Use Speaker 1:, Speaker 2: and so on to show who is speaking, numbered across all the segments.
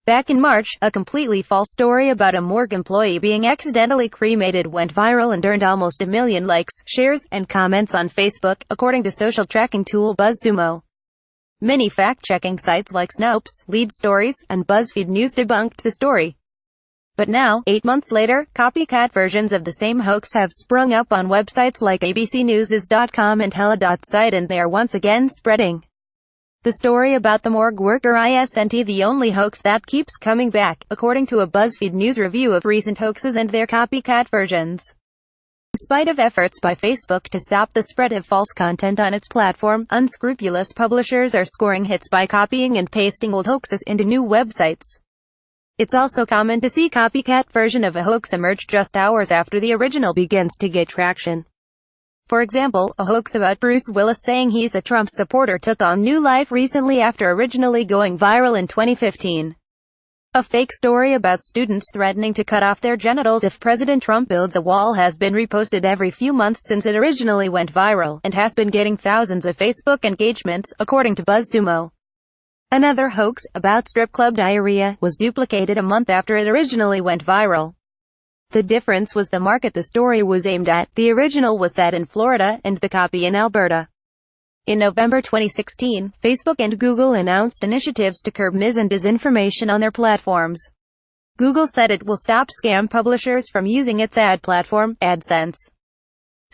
Speaker 1: Back in March, a completely false story about a morgue employee being accidentally cremated went viral and earned almost 1 million likes, shares, and comments on Facebook, according to social tracking tool BuzzSumo. Many fact-checking sites like Snopes, Lead Stories, and BuzzFeed News debunked the story. But now, 8 months later, copycat versions of the same hoax have sprung up on websites like abcnewses.com and hella.site, and they are once again spreading. The story about the morgue worker isn't the only hoax that keeps coming back, according to a BuzzFeed News review of recent hoaxes and their copycat versions. In spite of efforts by Facebook to stop the spread of false content on its platform, unscrupulous publishers are scoring hits by copying and pasting old hoaxes into new websites. It's also common to see copycat version of a hoax emerge just hours after the original begins to get traction. For example, a hoax about Bruce Willis saying he's a Trump supporter took on new life recently after originally going viral in 2015. A fake story about students threatening to cut off their genitals if President Trump builds a wall has been reposted every few months since it originally went viral, and has been getting thousands of Facebook engagements, according to BuzzSumo. Another hoax, about strip club diarrhea, was duplicated a month after it originally went viral. The difference was the market the story was aimed at. The original was set in Florida, and the copy in Alberta. In November 2016, Facebook and Google announced initiatives to curb mis- and disinformation on their platforms. Google said it will stop scam publishers from using its ad platform, AdSense.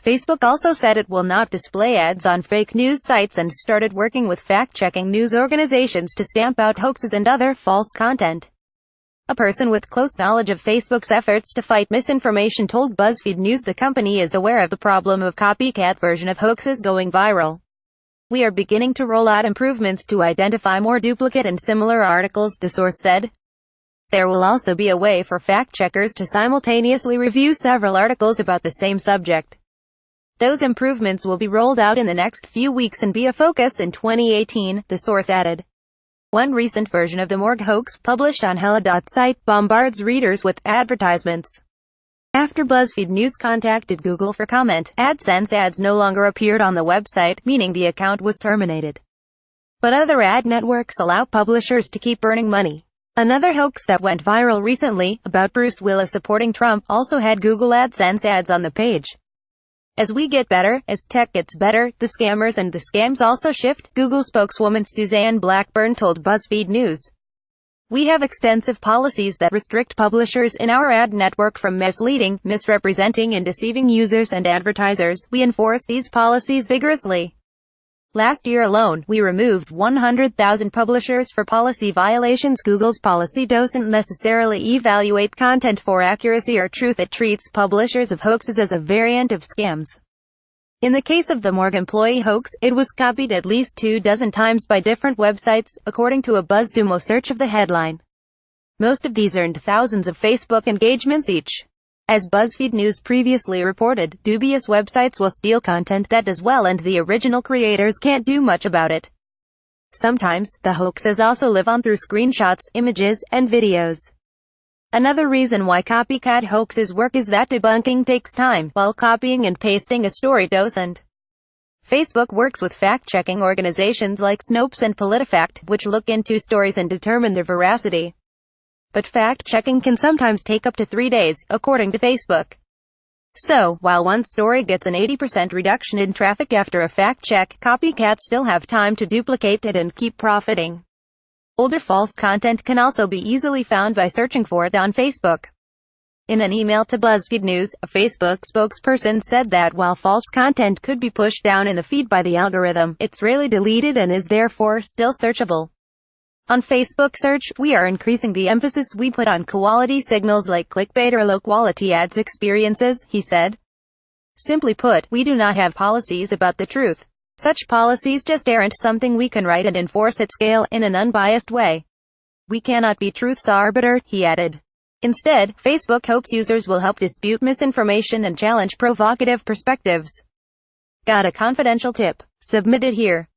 Speaker 1: Facebook also said it will not display ads on fake news sites and started working with fact-checking news organizations to stamp out hoaxes and other false content. A person with close knowledge of Facebook's efforts to fight misinformation told BuzzFeed News the company is aware of the problem of copycat version of hoaxes going viral. We are beginning to roll out improvements to identify more duplicate and similar articles, the source said. There will also be a way for fact-checkers to simultaneously review several articles about the same subject. Those improvements will be rolled out in the next few weeks and be a focus in 2018, the source added. One recent version of the morgue hoax, published on hella.site, bombards readers with advertisements. After BuzzFeed News contacted Google for comment, AdSense ads no longer appeared on the website, meaning the account was terminated. But other ad networks allow publishers to keep earning money. Another hoax that went viral recently, about Bruce Willis supporting Trump, also had Google AdSense ads on the page. As we get better, as tech gets better, the scammers and the scams also shift, Google spokeswoman Suzanne Blackburn told BuzzFeed News. We have extensive policies that restrict publishers in our ad network from misleading, misrepresenting and deceiving users and advertisers. We enforce these policies vigorously. Last year alone, we removed 100,000 publishers for policy violations. Google's policy doesn't necessarily evaluate content for accuracy or truth. It treats publishers of hoaxes as a variant of scams. In the case of the morgue employee hoax, it was copied at least 24 times by different websites, according to a BuzzSumo search of the headline. Most of these earned thousands of Facebook engagements each. As BuzzFeed News previously reported, dubious websites will steal content that does well and the original creators can't do much about it. Sometimes, the hoaxes also live on through screenshots, images, and videos. Another reason why copycat hoaxes work is that debunking takes time, while copying and pasting a story doesn't. Facebook works with fact-checking organizations like Snopes and PolitiFact, which look into stories and determine their veracity. But fact-checking can sometimes take up to 3 days, according to Facebook. So, while one story gets an 80% reduction in traffic after a fact-check, copycats still have time to duplicate it and keep profiting. Older false content can also be easily found by searching for it on Facebook. In an email to BuzzFeed News, a Facebook spokesperson said that while false content could be pushed down in the feed by the algorithm, it's rarely deleted and is therefore still searchable. On Facebook search, we are increasing the emphasis we put on quality signals like clickbait or low-quality ads experiences, he said. Simply put, we do not have policies about the truth. Such policies just aren't something we can write and enforce at scale, in an unbiased way. We cannot be truth's arbiter, he added. Instead, Facebook hopes users will help dispute misinformation and challenge provocative perspectives. Got a confidential tip? Submitted here.